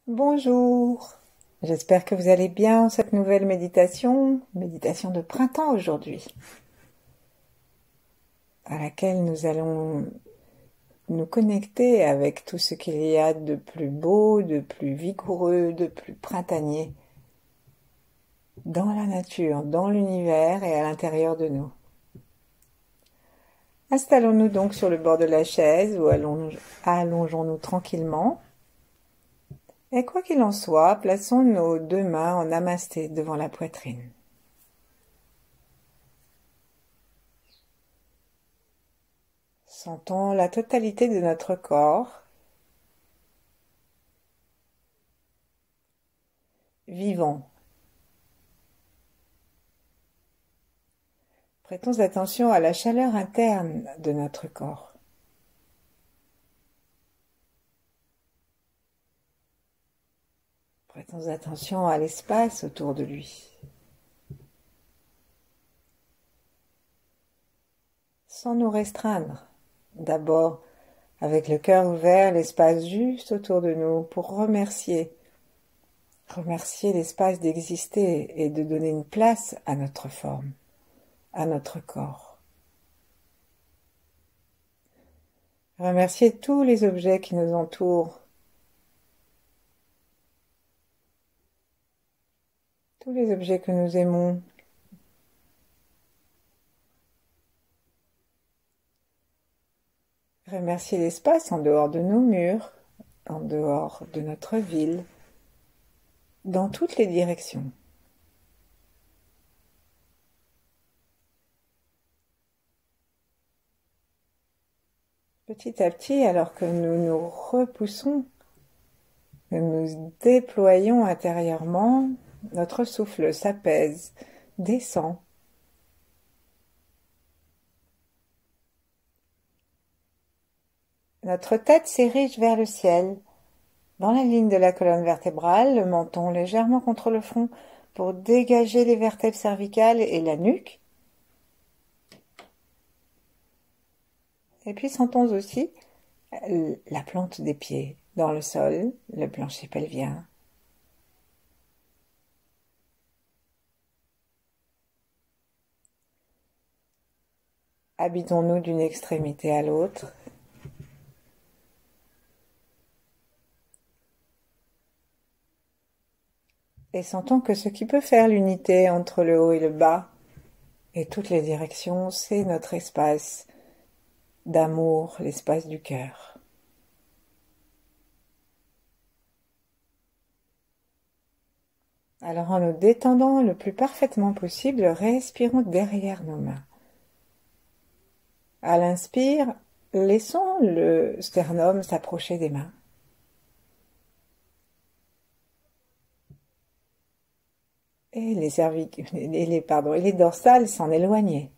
Bonjour, j'espère que vous allez bien en cette nouvelle méditation, méditation de printemps aujourd'hui, à laquelle nous allons nous connecter avec tout ce qu'il y a de plus beau, de plus vigoureux, de plus printanier dans la nature, dans l'univers et à l'intérieur de nous. Installons-nous donc sur le bord de la chaise ou allongeons-nous tranquillement. Et quoi qu'il en soit, plaçons nos deux mains en namasté devant la poitrine. Sentons la totalité de notre corps. Vivant. Prêtons attention à la chaleur interne de notre corps. Prêtons attention à l'espace autour de lui. Sans nous restreindre. D'abord, avec le cœur ouvert, l'espace juste autour de nous pour remercier. Remercier l'espace d'exister et de donner une place à notre forme, à notre corps. Remercier tous les objets qui nous entourent, tous les objets que nous aimons. Remercier l'espace en dehors de nos murs, en dehors de notre ville, dans toutes les directions. Petit à petit, alors que nous nous repoussons, nous nous déployons intérieurement, notre souffle s'apaise, descend. Notre tête s'érige vers le ciel, dans la ligne de la colonne vertébrale, le menton légèrement contre le front pour dégager les vertèbres cervicales et la nuque. Et puis sentons aussi la plante des pieds dans le sol, le plancher pelvien. Habitons-nous d'une extrémité à l'autre. Et sentons que ce qui peut faire l'unité entre le haut et le bas, et toutes les directions, c'est notre espace d'amour, l'espace du cœur. Alors en nous détendant le plus parfaitement possible, respirons derrière nos mains. À l'inspire, laissons le sternum s'approcher des mains. Et les dorsales s'en éloigner.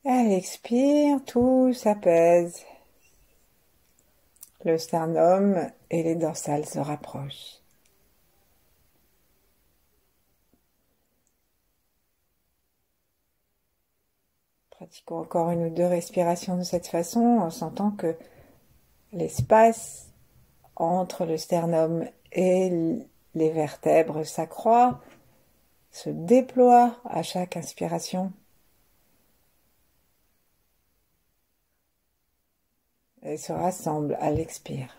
À l'expire, tout s'apaise. Le sternum et les dorsales se rapprochent. Pratiquons encore une ou deux respirations de cette façon en sentant que l'espace entre le sternum et les vertèbres s'accroît, se déploie à chaque inspiration et se rassemble à l'expire.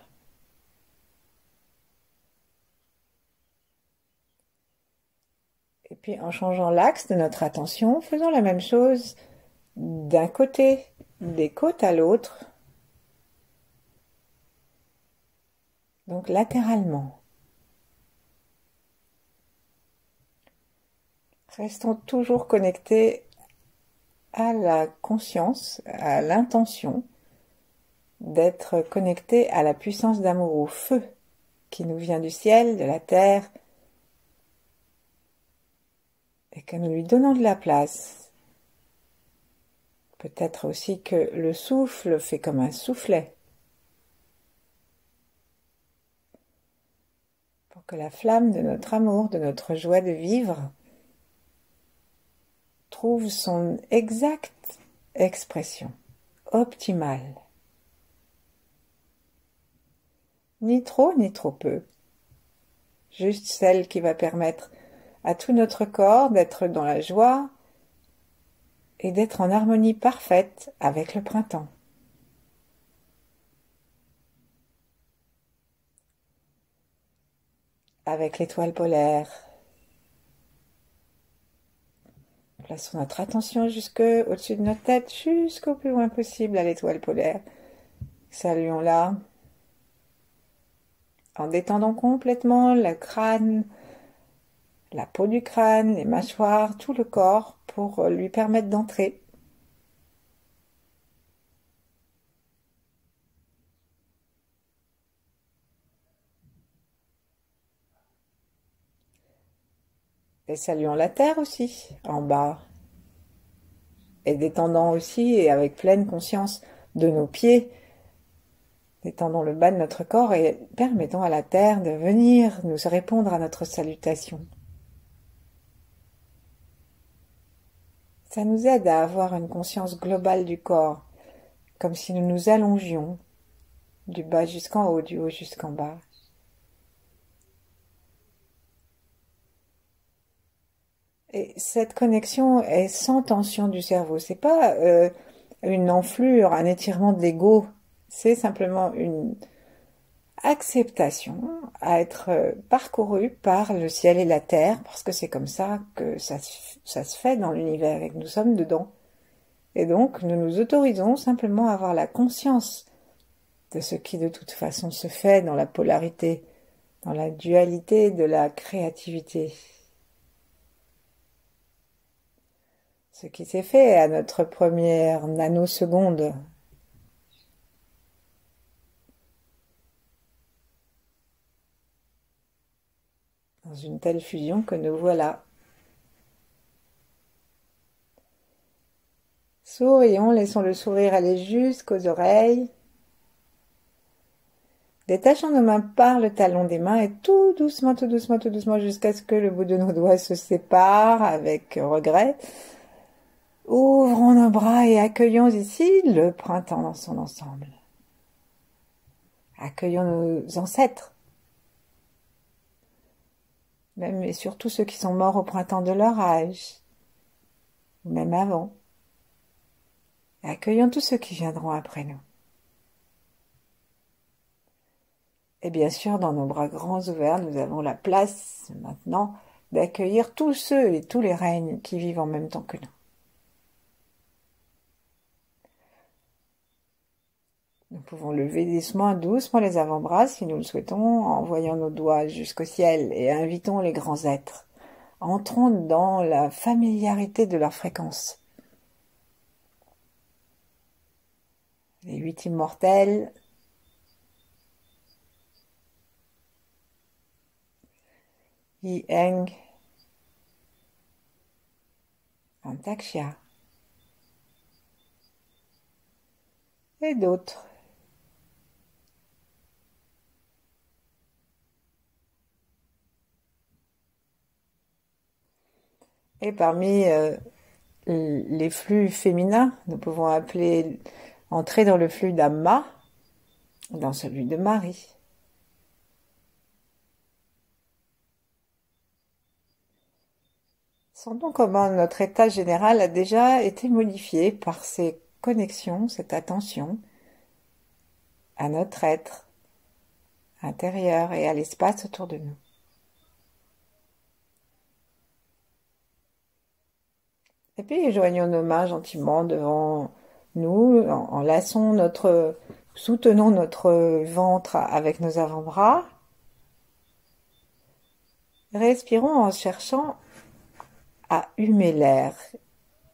Et puis en changeant l'axe de notre attention, faisons la même chose d'un côté, des côtes à l'autre, donc latéralement. Restons toujours connectés à la conscience, à l'intention d'être connectés à la puissance d'amour, au feu qui nous vient du ciel, de la terre, et que nous lui donnons de la place. Peut-être aussi que le souffle fait comme un soufflet, pour que la flamme de notre amour, de notre joie de vivre, trouve son exacte expression, optimale. ni trop ni trop peu, juste celle qui va permettre à tout notre corps d'être dans la joie et d'être en harmonie parfaite avec le printemps. Avec l'étoile polaire. Plaçons notre attention au-dessus de notre tête, jusqu'au plus loin possible à l'étoile polaire. Saluons-la en détendant complètement le crâne, la peau du crâne, les mâchoires, tout le corps pour lui permettre d'entrer. Et saluons la terre aussi, en bas. Et détendant aussi, et avec pleine conscience de nos pieds, détendons le bas de notre corps et permettons à la terre de venir nous répondre à notre salutation. Ça nous aide à avoir une conscience globale du corps, comme si nous nous allongions du bas jusqu'en haut, du haut jusqu'en bas. Et cette connexion est sans tension du cerveau. C'est pas une enflure, un étirement de l'ego. C'est simplement une acceptation à être parcourue par le ciel et la terre, parce que c'est comme ça que ça se fait dans l'univers et que nous sommes dedans. Et donc, nous nous autorisons simplement à avoir la conscience de ce qui de toute façon se fait dans la polarité, dans la dualité de la créativité. Ce qui s'est fait à notre première nanoseconde. Dans une telle fusion que nous voilà. Sourions, laissons le sourire aller jusqu'aux oreilles. Détachons nos mains par le talon des mains et tout doucement, tout doucement, tout doucement, jusqu'à ce que le bout de nos doigts se sépare avec regret. Ouvrons nos bras et accueillons ici le printemps dans son ensemble. Accueillons nos ancêtres, même et surtout ceux qui sont morts au printemps de leur âge, ou même avant. Et accueillons tous ceux qui viendront après nous. Et bien sûr, dans nos bras grands ouverts, nous avons la place maintenant d'accueillir tous ceux et tous les règnes qui vivent en même temps que nous. Nous pouvons lever doucement les avant-bras si nous le souhaitons, en envoyant nos doigts jusqu'au ciel et invitons les grands êtres. Entrons dans la familiarité de leur fréquence. Les 8 immortels, Yi Eng, Antakya et d'autres. Et parmi les flux féminins, nous pouvons entrer dans le flux d'Amma, dans celui de Marie. Sentons comment notre état général a déjà été modifié par ces connexions, cette attention à notre être intérieur et à l'espace autour de nous. Et puis joignons nos mains gentiment devant nous, soutenons notre ventre avec nos avant-bras. Respirons en cherchant à humer l'air.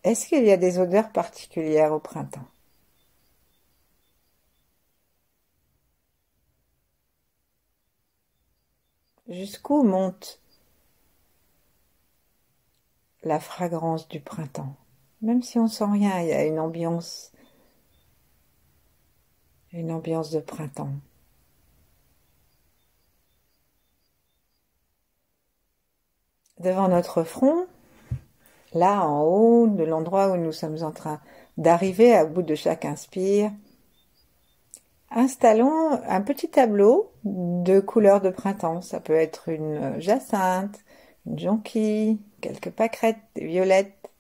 Est-ce qu'il y a des odeurs particulières au printemps? Jusqu'où monte la fragrance du printemps? Même si on sent rien, il y a une ambiance de printemps. Devant notre front, là en haut, de l'endroit où nous sommes en train d'arriver, à bout de chaque inspire, Installons un petit tableau de couleurs de printemps. Ça peut être une jacinthe, une jonquille, quelques pâquerettes, des violettes.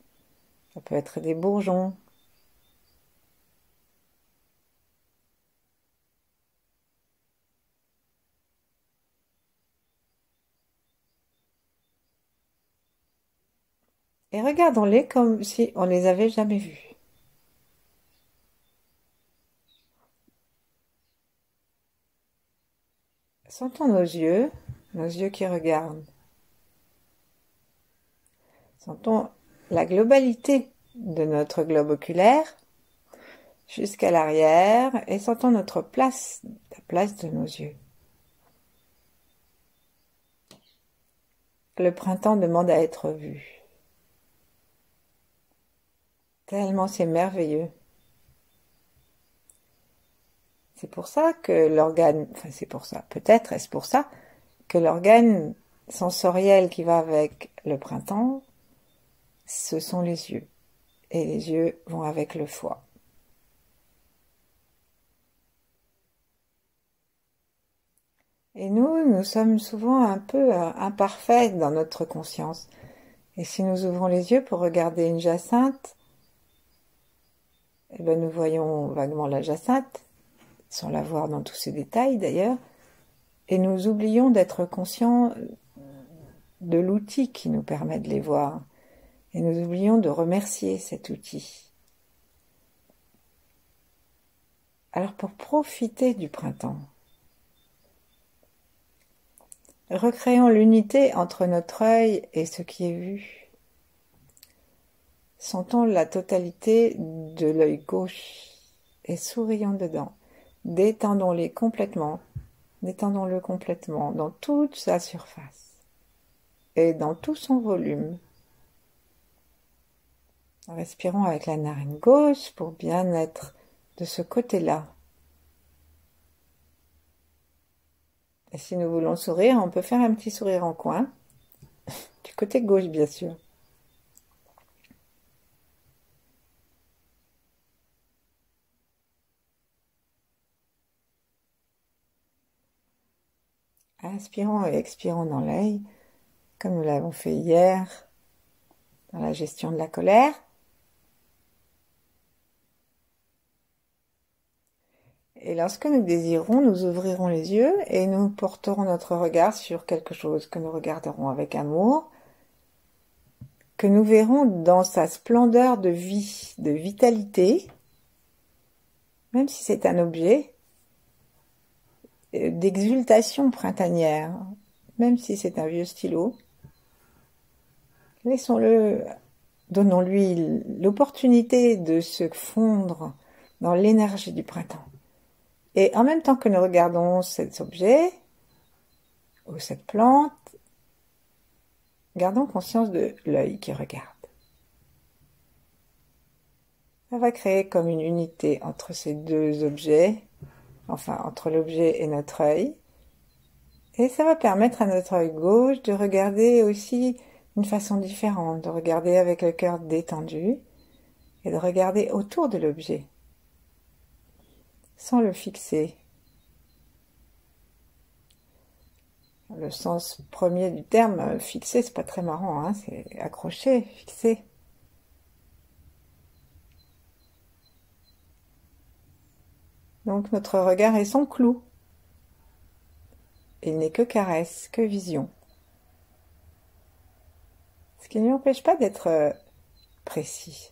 Ça peut être des bourgeons. Et regardons-les comme si on les avait jamais vus. Sentons nos yeux qui regardent. Sentons la globalité de notre globe oculaire jusqu'à l'arrière et sentons notre place, la place de nos yeux. Le printemps demande à être vu. Tellement c'est merveilleux. C'est pour ça que l'organe, enfin c'est pour ça, peut-être est-ce pour ça que l'organe sensoriel qui va avec le printemps, ce sont les yeux. Et les yeux vont avec le foie. Et nous sommes souvent un peu imparfaits dans notre conscience. Et si nous ouvrons les yeux pour regarder une jacinthe, eh ben nous voyons vaguement la jacinthe, sans la voir dans tous ses détails d'ailleurs, et nous oublions d'être conscients de l'outil qui nous permet de les voir. Et nous oublions de remercier cet outil. Alors pour profiter du printemps, recréons l'unité entre notre œil et ce qui est vu. Sentons la totalité de l'œil gauche et sourions dedans. Détendons-le complètement dans toute sa surface et dans tout son volume. Respirons avec la narine gauche pour bien être de ce côté-là. Et si nous voulons sourire, on peut faire un petit sourire en coin, du côté gauche bien sûr. Inspirons et expirons dans l'œil, comme nous l'avons fait hier dans la gestion de la colère. Et lorsque nous désirons, nous ouvrirons les yeux et nous porterons notre regard sur quelque chose que nous regarderons avec amour, que nous verrons dans sa splendeur de vie, de vitalité, même si c'est un objet, d'exultation printanière, même si c'est un vieux stylo. Laissons-le, donnons-lui l'opportunité de se fondre dans l'énergie du printemps. Et en même temps que nous regardons cet objet ou cette plante, gardons conscience de l'œil qui regarde. Ça va créer comme une unité entre ces deux objets, enfin entre l'objet et notre œil. Et ça va permettre à notre œil gauche de regarder aussi d'une façon différente, de regarder avec le cœur détendu et de regarder autour de l'objet, sans le fixer. Le sens premier du terme, fixer, c'est pas très marrant, hein, c'est accrocher, fixer. Donc notre regard est son clou. Il n'est que caresse, que vision. Ce qui ne lui empêche pas d'être précis.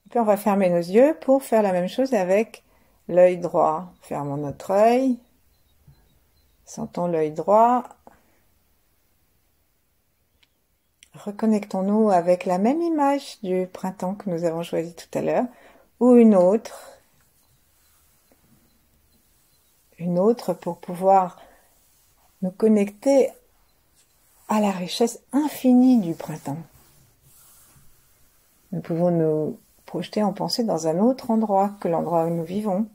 Et puis on va fermer nos yeux pour faire la même chose avec l'œil droit. Fermons notre œil. Sentons l'œil droit. Reconnectons-nous avec la même image du printemps que nous avons choisi tout à l'heure, ou une autre pour pouvoir nous connecter à la richesse infinie du printemps. Nous pouvons nous projeter en pensée dans un autre endroit que l'endroit où nous vivons,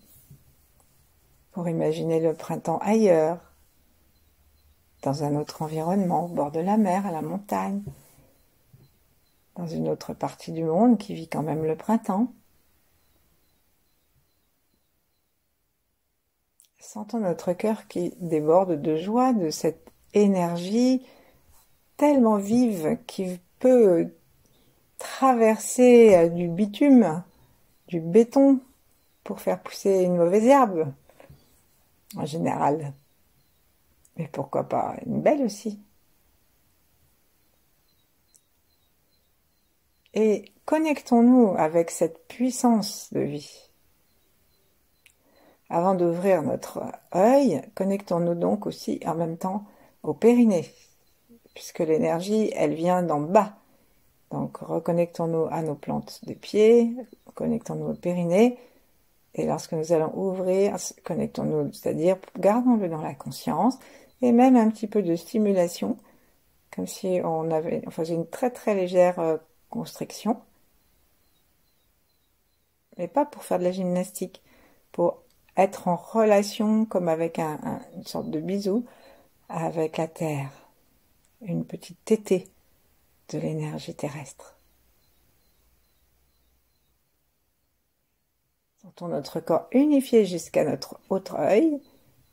pour imaginer le printemps ailleurs, dans un autre environnement, au bord de la mer, à la montagne. dans une autre partie du monde qui vit quand même le printemps. Sentons notre cœur qui déborde de joie, de cette énergie tellement vive qui peut traverser du bitume, du béton pour faire pousser une mauvaise herbe, en général. Mais pourquoi pas une belle aussi. Et connectons-nous avec cette puissance de vie. Avant d'ouvrir notre œil, connectons-nous donc aussi en même temps au périnée, puisque l'énergie, elle vient d'en bas. Donc reconnectons-nous à nos plantes des pieds, connectons-nous au périnée, et lorsque nous allons ouvrir, connectons-nous, c'est-à-dire gardons-le dans la conscience, et même un petit peu de stimulation, comme si on faisait une très très légère constriction, mais pas pour faire de la gymnastique, pour être en relation comme avec une sorte de bisou avec la terre, une petite tétée de l'énergie terrestre. Sentons notre corps unifié jusqu'à notre autre œil,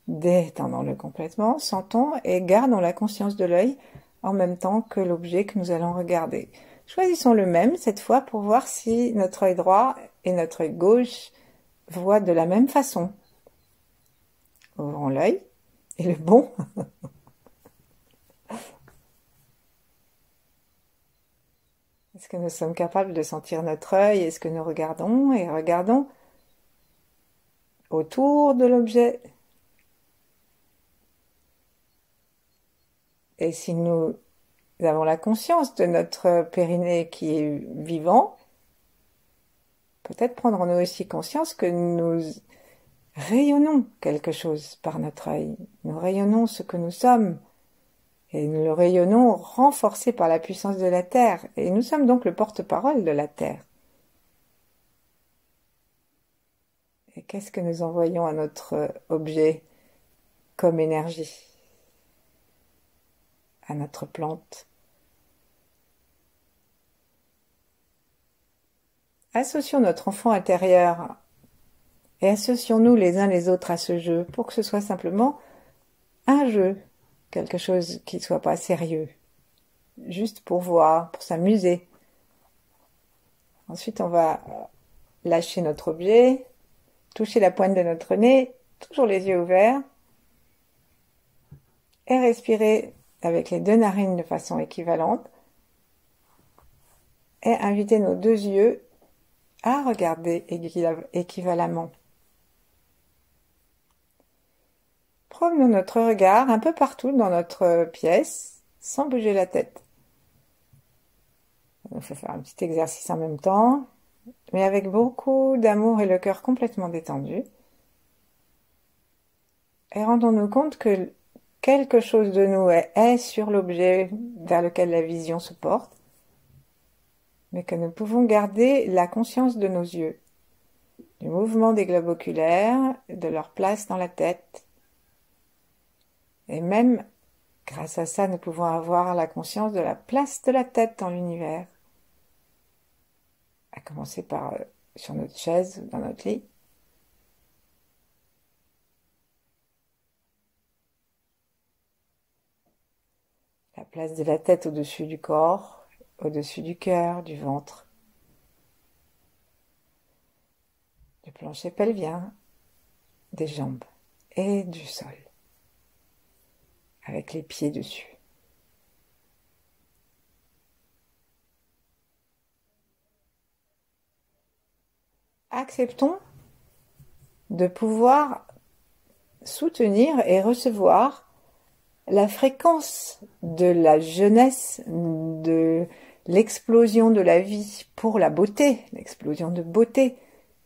détendons-le complètement, sentons et gardons la conscience de l'œil en même temps que l'objet que nous allons regarder. Choisissons le même cette fois pour voir si notre œil droit et notre œil gauche voient de la même façon. Ouvrons l'œil et le bon. Est-ce que nous sommes capables de sentir notre œil? Est-ce que nous regardons et regardons autour de l'objet? Et si nous avons la conscience de notre périnée qui est vivant, peut-être prendrons-nous aussi conscience que nous rayonnons quelque chose par notre œil. Nous rayonnons ce que nous sommes. Et nous le rayonnons renforcé par la puissance de la Terre. Et nous sommes donc le porte-parole de la Terre. Et qu'est-ce que nous envoyons à notre objet comme énergie? À notre plante? Associons notre enfant intérieur et associons-nous les uns les autres à ce jeu pour que ce soit simplement un jeu, quelque chose qui ne soit pas sérieux, juste pour voir, pour s'amuser. Ensuite, on va lâcher notre objet, toucher la pointe de notre nez, toujours les yeux ouverts, et respirer avec les deux narines de façon équivalente, et inviter nos deux yeux à regarder équivalemment. Promenons notre regard un peu partout dans notre pièce, sans bouger la tête. Il faut faire un petit exercice en même temps, mais avec beaucoup d'amour et le cœur complètement détendu. Et rendons-nous compte que quelque chose de nous est sur l'objet vers lequel la vision se porte, mais que nous pouvons garder la conscience de nos yeux, du mouvement des globes oculaires, de leur place dans la tête. Et même, grâce à ça, nous pouvons avoir la conscience de la place de la tête dans l'univers. À commencer par sur notre chaise, dans notre lit. La place de la tête au-dessus du corps, au-dessus du cœur, du ventre, du plancher pelvien, des jambes et du sol, avec les pieds dessus. Acceptons de pouvoir soutenir et recevoir la fréquence de la jeunesse, de l'explosion de la vie pour la beauté, l'explosion de beauté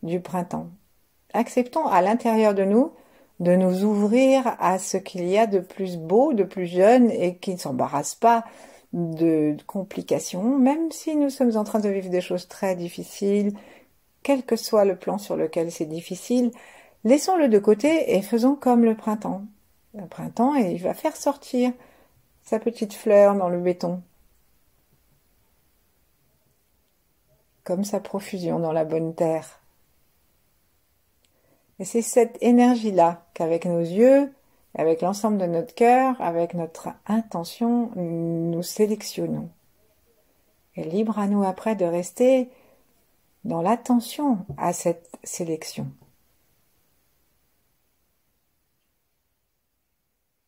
du printemps. Acceptons à l'intérieur de nous ouvrir à ce qu'il y a de plus beau, de plus jeune et qui ne s'embarrasse pas de complications, même si nous sommes en train de vivre des choses très difficiles, quel que soit le plan sur lequel c'est difficile, laissons-le de côté et faisons comme le printemps. Le printemps, et il va faire sortir sa petite fleur dans le béton. comme sa profusion dans la bonne terre. Et c'est cette énergie-là qu'avec nos yeux, avec l'ensemble de notre cœur, avec notre intention, nous sélectionnons. Et libre à nous après de rester dans l'attention à cette sélection.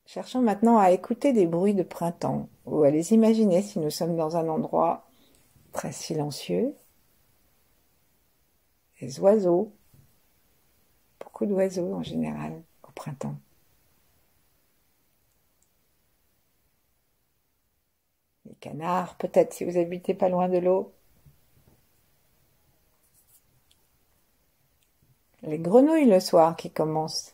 Cherchons maintenant à écouter des bruits de printemps ou à les imaginer si nous sommes dans un endroit très silencieux. Les oiseaux, beaucoup d'oiseaux en général au printemps. Les canards, peut-être si vous habitez pas loin de l'eau. Les grenouilles le soir qui commencent.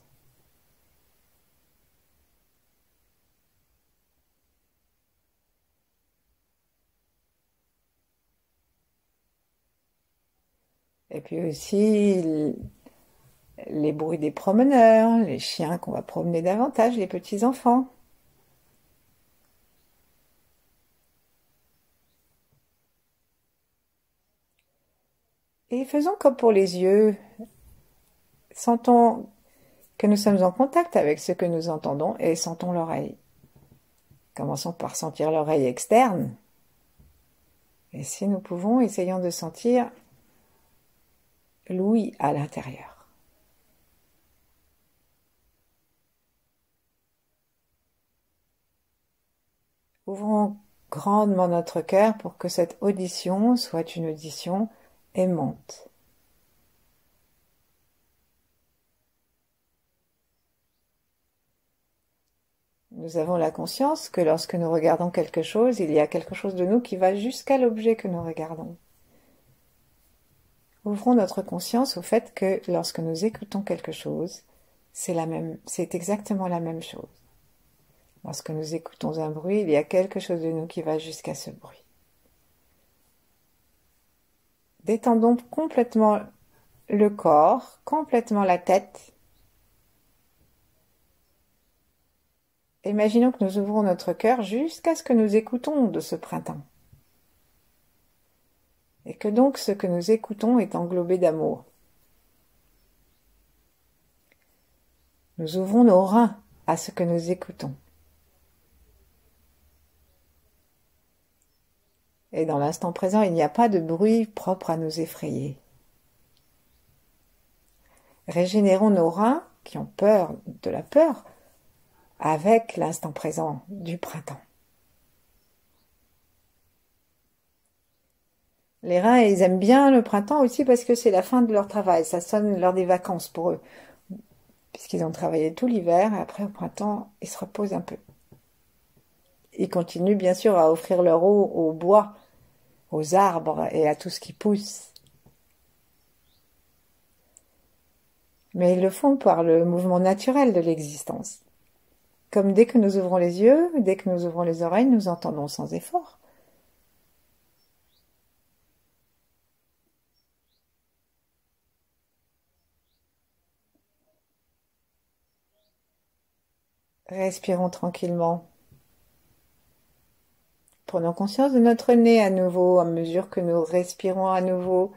Et puis aussi les bruits des promeneurs, les chiens qu'on va promener davantage, les petits-enfants. Et faisons comme pour les yeux. Sentons que nous sommes en contact avec ce que nous entendons et sentons l'oreille. Commençons par sentir l'oreille externe. Et si nous pouvons, essayons de sentir l'ouïe à l'intérieur. Ouvrons grandement notre cœur pour que cette audition soit une audition aimante. Nous avons la conscience que lorsque nous regardons quelque chose, il y a quelque chose de nous qui va jusqu'à l'objet que nous regardons. Ouvrons notre conscience au fait que lorsque nous écoutons quelque chose, c'est exactement la même chose. Lorsque nous écoutons un bruit, il y a quelque chose de nous qui va jusqu'à ce bruit. Détendons complètement le corps, complètement la tête. Imaginons que nous ouvrons notre cœur jusqu'à ce que nous écoutons de ce printemps. Et que donc ce que nous écoutons est englobé d'amour. Nous ouvrons nos reins à ce que nous écoutons. Et dans l'instant présent, il n'y a pas de bruit propre à nous effrayer. Régénérons nos reins qui ont peur de la peur avec l'instant présent du printemps. Les reins, ils aiment bien le printemps aussi parce que c'est la fin de leur travail. Ça sonne l'heure des vacances pour eux. Puisqu'ils ont travaillé tout l'hiver, et après au printemps, ils se reposent un peu. Ils continuent bien sûr à offrir leur eau au bois, aux arbres et à tout ce qui pousse. Mais ils le font par le mouvement naturel de l'existence. Comme dès que nous ouvrons les yeux, dès que nous ouvrons les oreilles, nous entendons sans effort. Respirons tranquillement. Prenons conscience de notre nez à nouveau, à mesure que nous respirons à nouveau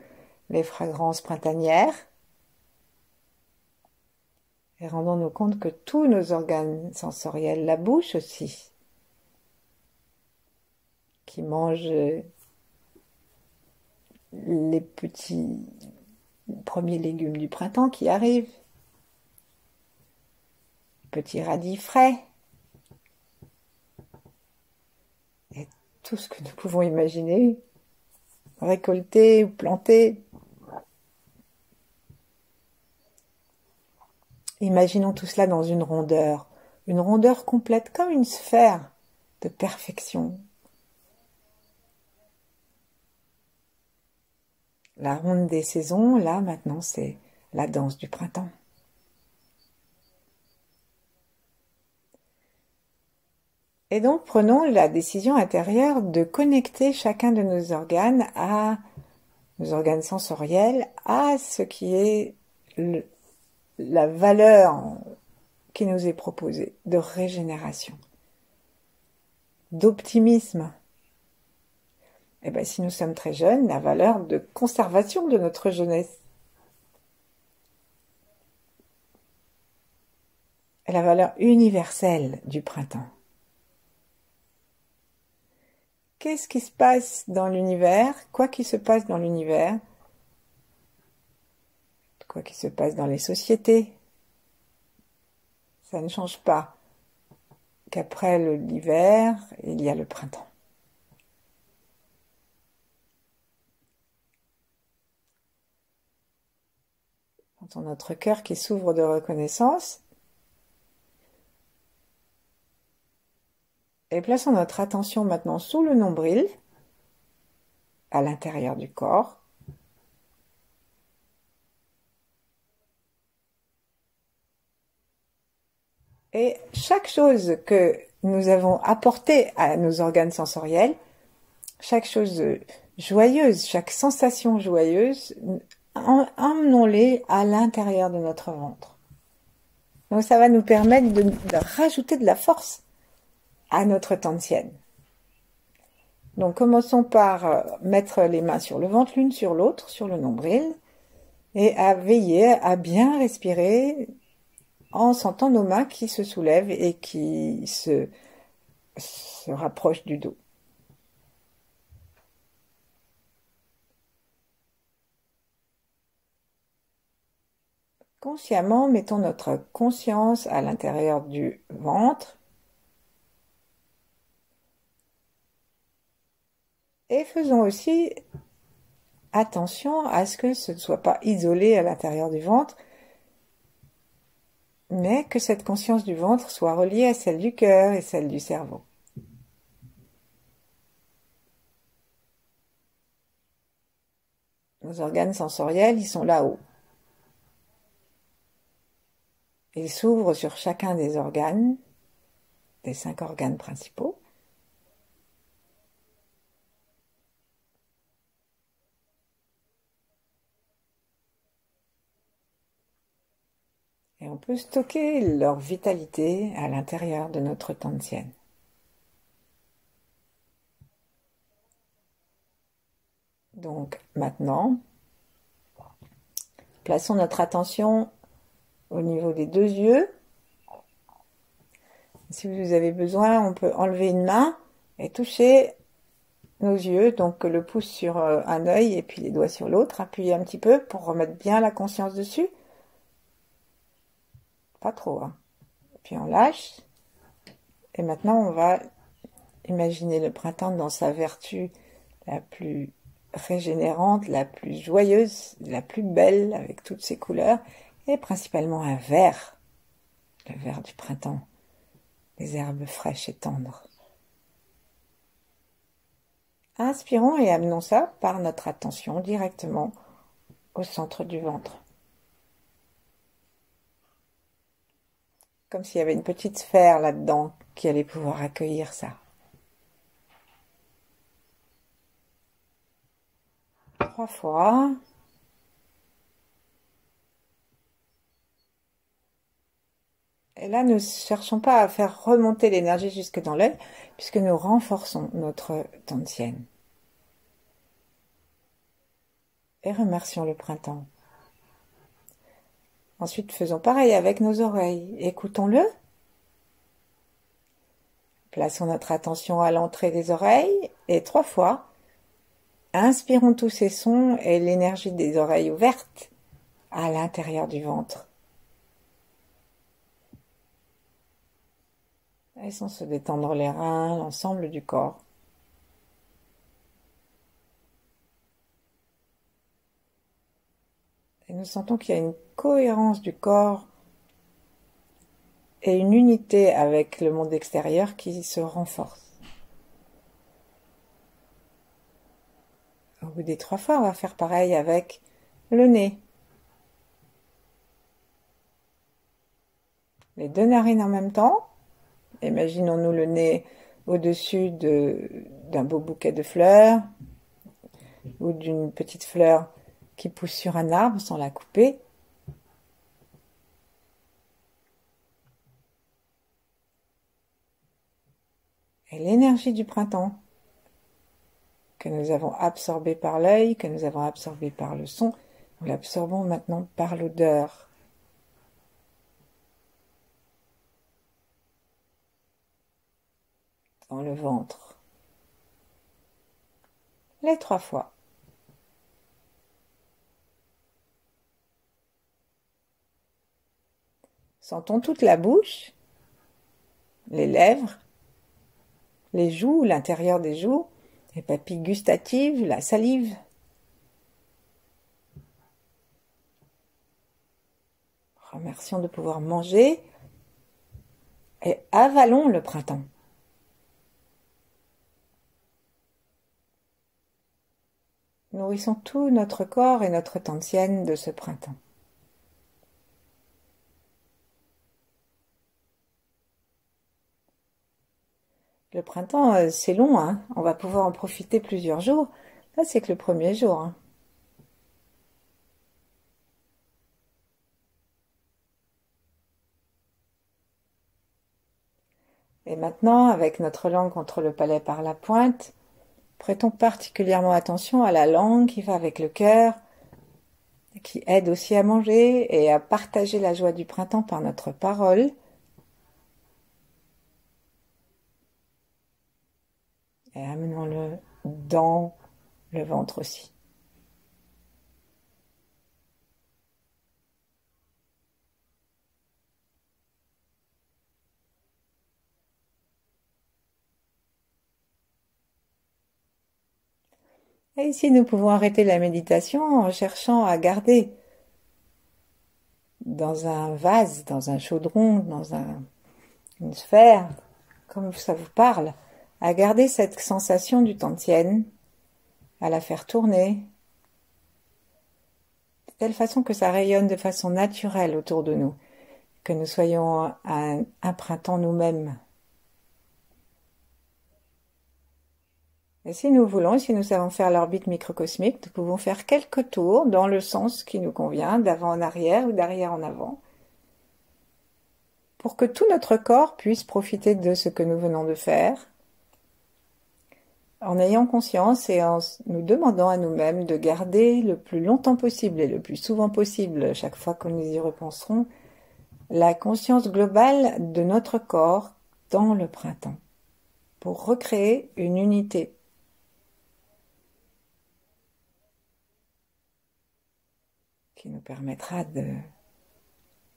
les fragrances printanières. Et rendons-nous compte que tous nos organes sensoriels, la bouche aussi, qui mange les petits premiers légumes du printemps qui arrivent, petits radis frais, et tout ce que nous pouvons imaginer, récolter ou planter. Imaginons tout cela dans une rondeur complète, comme une sphère de perfection. La ronde des saisons, là, maintenant, c'est la danse du printemps. Et donc, prenons la décision intérieure de connecter chacun de nos organes sensoriels, à ce qui est la valeur qui nous est proposée de régénération, d'optimisme, Eh bien, si nous sommes très jeunes, la valeur de conservation de notre jeunesse. Et la valeur universelle du printemps. Qu'est-ce qui se passe dans l'univers? Quoi qu'il se passe dans l'univers, quoi qu'il se passe dans les sociétés, ça ne change pas qu'après l'hiver, il y a le printemps. Dans notre cœur qui s'ouvre de reconnaissance, et plaçons notre attention maintenant sous le nombril, à l'intérieur du corps. Et chaque chose que nous avons apportée à nos organes sensoriels, chaque chose joyeuse, chaque sensation joyeuse, emmenons-les à l'intérieur de notre ventre. Donc ça va nous permettre de rajouter de la force à notre tantienne. Donc commençons par mettre les mains sur le ventre, l'une sur l'autre, sur le nombril, et à veiller à bien respirer en sentant nos mains qui se soulèvent et qui se rapprochent du dos. Consciemment, mettons notre conscience à l'intérieur du ventre et faisons aussi attention à ce que ce ne soit pas isolé à l'intérieur du ventre, mais que cette conscience du ventre soit reliée à celle du cœur et celle du cerveau. Nos organes sensoriels, ils sont là-haut. Ils s'ouvrent sur chacun des organes, des 5 organes principaux. Et on peut stocker leur vitalité à l'intérieur de notre tantienne. Donc maintenant, plaçons notre attention au niveau des 2 yeux. Si vous avez besoin, on peut enlever une main et toucher nos yeux, donc le pouce sur un œil et puis les doigts sur l'autre, appuyer un petit peu pour remettre bien la conscience dessus. Pas trop, hein. Puis on lâche. Et maintenant, on va imaginer le printemps dans sa vertu la plus régénérante, la plus joyeuse, la plus belle, avec toutes ses couleurs, et principalement un vert, le vert du printemps, des herbes fraîches et tendres. Inspirons et amenons ça par notre attention directement au centre du ventre. Comme s'il y avait une petite sphère là-dedans qui allait pouvoir accueillir ça. 3 fois. Et là, ne cherchons pas à faire remonter l'énergie jusque dans l'œil, puisque nous renforçons notre tantienne. Et remercions le printemps. Ensuite, faisons pareil avec nos oreilles. Écoutons-le. Plaçons notre attention à l'entrée des oreilles et 3 fois, inspirons tous ces sons et l'énergie des oreilles ouvertes à l'intérieur du ventre. Laissons se détendre les reins, l'ensemble du corps. Et nous sentons qu'il y a une cohérence du corps et une unité avec le monde extérieur qui se renforce. Au bout des 3 fois, on va faire pareil avec le nez. Les 2 narines en même temps. Imaginons-nous le nez au-dessus d'un beau bouquet de fleurs ou d'une petite fleur qui pousse sur un arbre sans la couper. Et l'énergie du printemps que nous avons absorbé par l'œil, que nous avons absorbé par le son, nous l'absorbons maintenant par l'odeur. Dans le ventre. Les 3 fois. Sentons toute la bouche, les lèvres, les joues, l'intérieur des joues, les papilles gustatives, la salive. Remercions de pouvoir manger et avalons le printemps. Nourrissons tout notre corps et notre tantienne de ce printemps. Le printemps, c'est long, hein. On va pouvoir en profiter plusieurs jours. Là, c'est que le premier jour, hein. Et maintenant, avec notre langue contre le palais par la pointe, prêtons particulièrement attention à la langue qui va avec le cœur, qui aide aussi à manger et à partager la joie du printemps par notre parole. Et amenons-le dans le ventre aussi. Et ici, nous pouvons arrêter la méditation en cherchant à garder dans un vase, dans un chaudron, dans une sphère, comme ça vous parle, à garder cette sensation du tantienne, à la faire tourner, de telle façon que ça rayonne de façon naturelle autour de nous, que nous soyons un printemps nous-mêmes. Et si nous voulons, si nous savons faire l'orbite microcosmique, nous pouvons faire quelques tours dans le sens qui nous convient, d'avant en arrière ou d'arrière en avant, pour que tout notre corps puisse profiter de ce que nous venons de faire, en ayant conscience et en nous demandant à nous-mêmes de garder le plus longtemps possible et le plus souvent possible, chaque fois que nous y repenserons, la conscience globale de notre corps dans le printemps, pour recréer une unité. Qui nous permettra de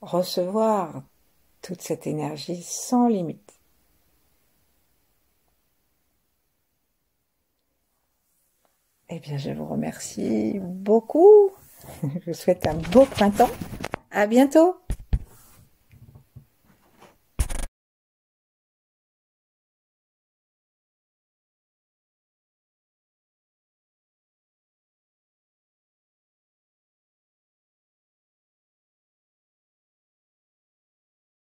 recevoir toute cette énergie sans limite. Eh bien, je vous remercie beaucoup. Je vous souhaite un beau printemps. À bientôt.